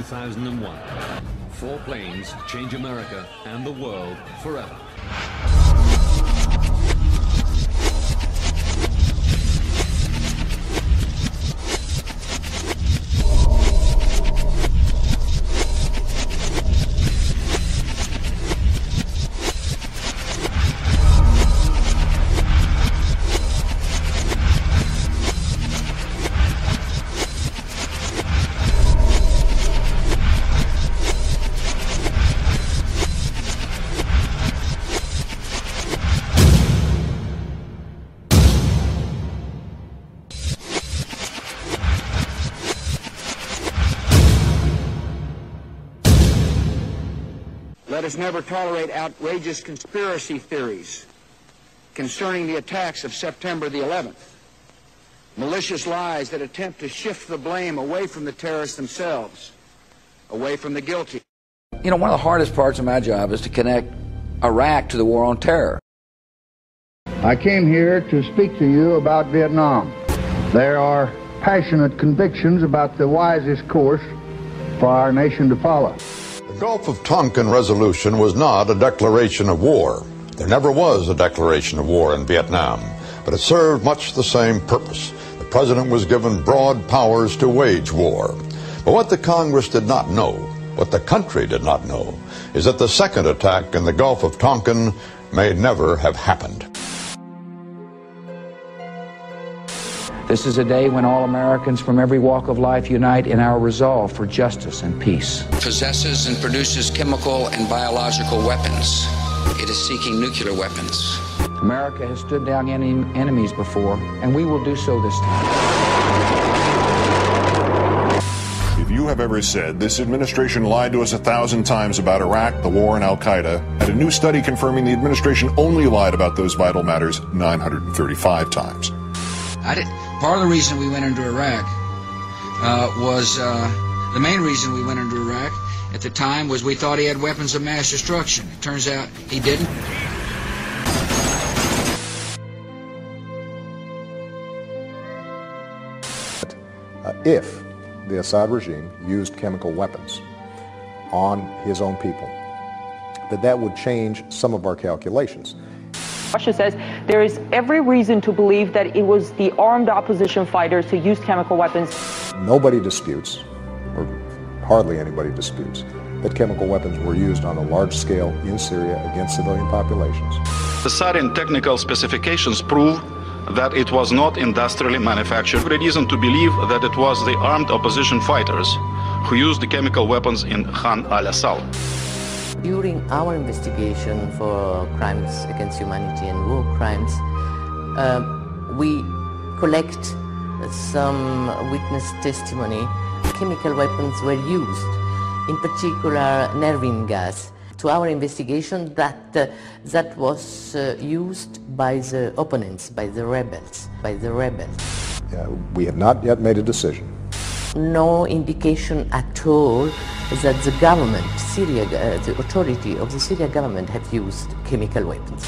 2001. 4 planes change America and the world forever. Let us never tolerate outrageous conspiracy theories concerning the attacks of September the 11th, malicious lies that attempt to shift the blame away from the terrorists themselves, away from the guilty. You know, one of the hardest parts of my job is to connect Iraq to the war on terror. I came here to speak to you about Vietnam. There are passionate convictions about the wisest course for our nation to follow. The Gulf of Tonkin resolution was not a declaration of war. There never was a declaration of war in Vietnam, but it served much the same purpose. The president was given broad powers to wage war. But what the Congress did not know, what the country did not know, is that the second attack in the Gulf of Tonkin may never have happened. This is a day when all Americans from every walk of life unite in our resolve for justice and peace. Possesses and produces chemical and biological weapons. It is seeking nuclear weapons. America has stood down enemies before, and we will do so this time. If you have ever said this administration lied to us 1,000 times about Iraq, the war, and Al-Qaeda, and a new study confirming the administration only lied about those vital matters 935 times. Part of the reason we went into Iraq the main reason we went into Iraq at the time was we thought he had weapons of mass destruction. It turns out he didn't. If the Assad regime used chemical weapons on his own people, that would change some of our calculations. Russia says there is every reason to believe that it was the armed opposition fighters who used chemical weapons. Nobody disputes, or hardly anybody disputes, that chemical weapons were used on a large scale in Syria against civilian populations. The Syrian technical specifications prove that it was not industrially manufactured. There is reason to believe that it was the armed opposition fighters who used the chemical weapons in Khan al-Assal. During our investigation for crimes against humanity and war crimes, we collect some witness testimony. Chemical weapons were used, in particular nervine gas. To our investigation, that was used by the opponents, by the rebels. We have not yet made a decision. No indication at all that the government, Syria, the authority of the Syrian government have used chemical weapons.